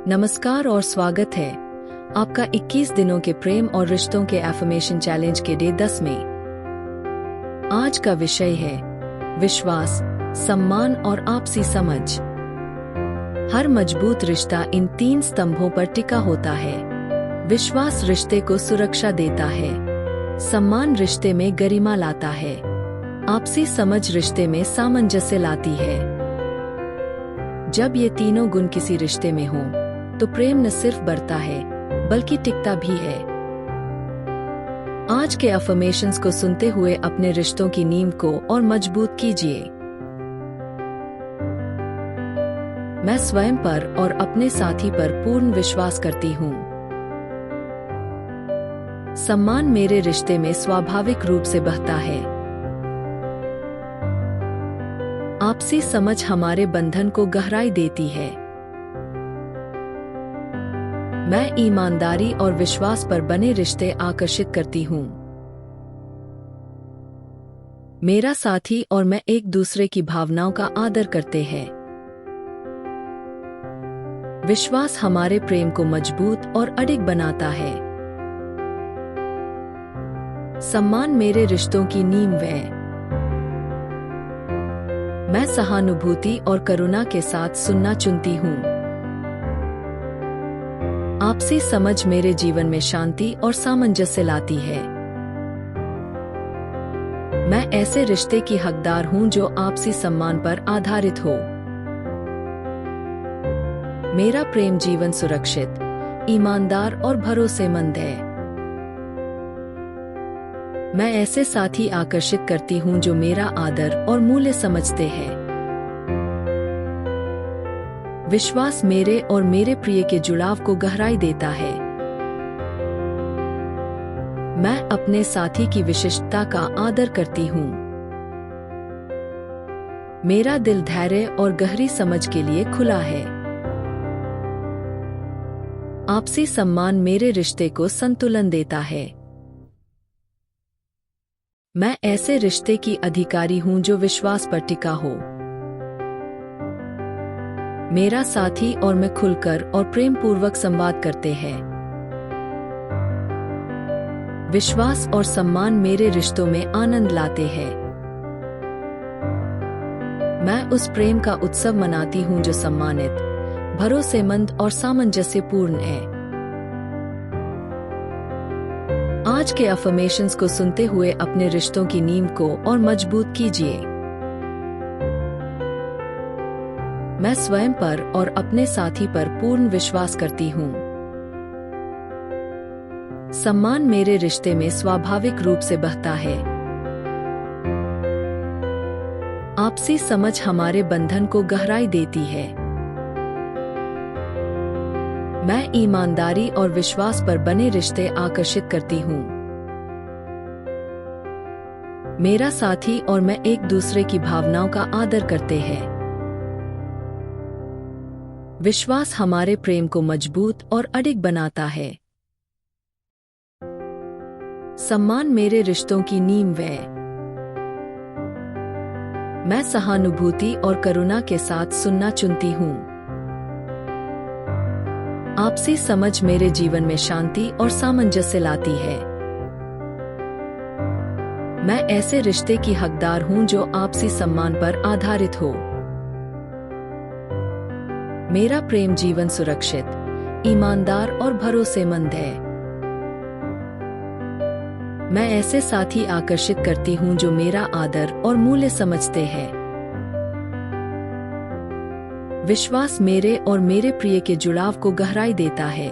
नमस्कार और स्वागत है आपका 21 दिनों के प्रेम और रिश्तों के एफर्मेशन चैलेंज के डे 10 में। आज का विषय है विश्वास, सम्मान और आपसी समझ। हर मजबूत रिश्ता इन 3 स्तंभों पर टिका होता है। विश्वास रिश्ते को सुरक्षा देता है, सम्मान रिश्ते में गरिमा लाता है, आपसी समझ रिश्ते में सामंजस्य लाती है। जब ये तीनों गुण किसी रिश्ते में हों, तो प्रेम न सिर्फ बढ़ता है बल्कि टिकता भी है। आज के अफर्मेशंस को सुनते हुए अपने रिश्तों की नींव को और मजबूत कीजिए। मैं स्वयं पर और अपने साथी पर पूर्ण विश्वास करती हूँ। सम्मान मेरे रिश्ते में स्वाभाविक रूप से बहता है। आपसी समझ हमारे बंधन को गहराई देती है। मैं ईमानदारी और विश्वास पर बने रिश्ते आकर्षित करती हूँ। मेरा साथी और मैं एक दूसरे की भावनाओं का आदर करते हैं। विश्वास हमारे प्रेम को मजबूत और अडिग बनाता है। सम्मान मेरे रिश्तों की नींव है। मैं सहानुभूति और करुणा के साथ सुनना चुनती हूँ। आपसी समझ मेरे जीवन में शांति और सामंजस्य लाती है। मैं ऐसे रिश्ते की हकदार हूं जो आपसी सम्मान पर आधारित हो। मेरा प्रेम जीवन सुरक्षित, ईमानदार और भरोसेमंद है। मैं ऐसे साथी आकर्षित करती हूं जो मेरा आदर और मूल्य समझते हैं। विश्वास मेरे और मेरे प्रिय के जुड़ाव को गहराई देता है। मैं अपने साथी की विशिष्टता का आदर करती हूँ। मेरा दिल धैर्य और गहरी समझ के लिए खुला है। आपसी सम्मान मेरे रिश्ते को संतुलन देता है। मैं ऐसे रिश्ते की अधिकारी हूँ जो विश्वास पर टिका हो। मेरा साथी और मैं खुलकर और प्रेम पूर्वक संवाद करते हैं। विश्वास और सम्मान मेरे रिश्तों में आनंद लाते हैं। मैं उस प्रेम का उत्सव मनाती हूँ जो सम्मानित, भरोसेमंद और सामंजस्यपूर्ण है। आज के अफर्मेशंस को सुनते हुए अपने रिश्तों की नींव को और मजबूत कीजिए। मैं स्वयं पर और अपने साथी पर पूर्ण विश्वास करती हूँ। सम्मान मेरे रिश्ते में स्वाभाविक रूप से बहता है। आपसी समझ हमारे बंधन को गहराई देती है। मैं ईमानदारी और विश्वास पर बने रिश्ते आकर्षित करती हूँ। मेरा साथी और मैं एक दूसरे की भावनाओं का आदर करते हैं। विश्वास हमारे प्रेम को मजबूत और अडिग बनाता है। सम्मान मेरे रिश्तों की नींव है। मैं सहानुभूति और करुणा के साथ सुनना चुनती हूँ। आपसी समझ मेरे जीवन में शांति और सामंजस्य लाती है। मैं ऐसे रिश्ते की हकदार हूँ जो आपसी सम्मान पर आधारित हो। मेरा प्रेम जीवन सुरक्षित, ईमानदार और भरोसेमंद है। मैं ऐसे साथी आकर्षित करती हूँ जो मेरा आदर और मूल्य समझते हैं। विश्वास मेरे और मेरे प्रिय के जुड़ाव को गहराई देता है।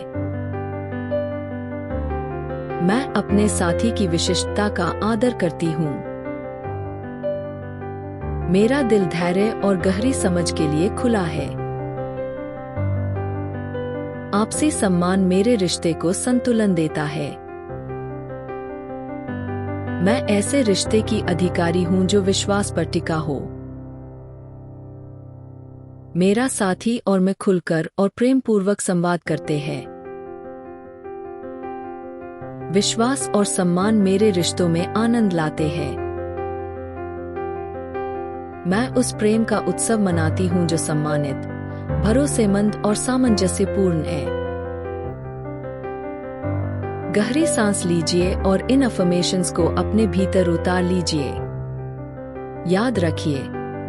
मैं अपने साथी की विशिष्टता का आदर करती हूँ। मेरा दिल धैर्य और गहरी समझ के लिए खुला है। आपसी सम्मान मेरे रिश्ते को संतुलन देता है। मैं ऐसे रिश्ते की अधिकारी हूँ जो विश्वास पर टिका हो। मेरा साथी और मैं खुलकर और प्रेम पूर्वक संवाद करते हैं। विश्वास और सम्मान मेरे रिश्तों में आनंद लाते हैं। मैं उस प्रेम का उत्सव मनाती हूँ जो सम्मानित, भरोसेमंद और सामंजस्यपूर्ण है। गहरी सांस लीजिए और इन अफर्मेशंस को अपने भीतर उतार लीजिए। याद रखिए,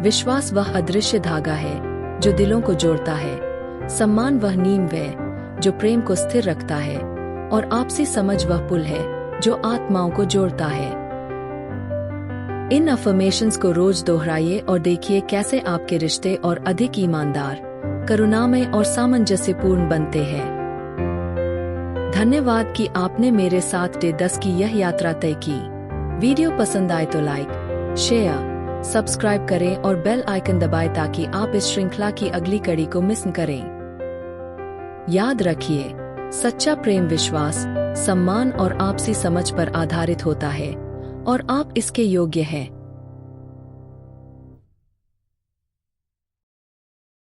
विश्वास वह अदृश्य धागा है जो दिलों को जोड़ता है। सम्मान वह नींव है जो प्रेम को स्थिर रखता है, और आपसी समझ वह पुल है जो आत्माओं को जोड़ता है। इन अफर्मेशंस को रोज दोहराइए और देखिए कैसे आपके रिश्ते और अधिक ईमानदार, करुणामय और सामंजस्यपूर्ण बनते हैं। धन्यवाद कि आपने मेरे साथ डे 10 की यह यात्रा तय की। वीडियो पसंद आए तो लाइक, शेयर, सब्सक्राइब करें और बेल आइकन दबाएं ताकि आप इस श्रृंखला की अगली कड़ी को मिस न करें। याद रखिए, सच्चा प्रेम विश्वास, सम्मान और आपसी समझ पर आधारित होता है, और आप इसके योग्य हैं।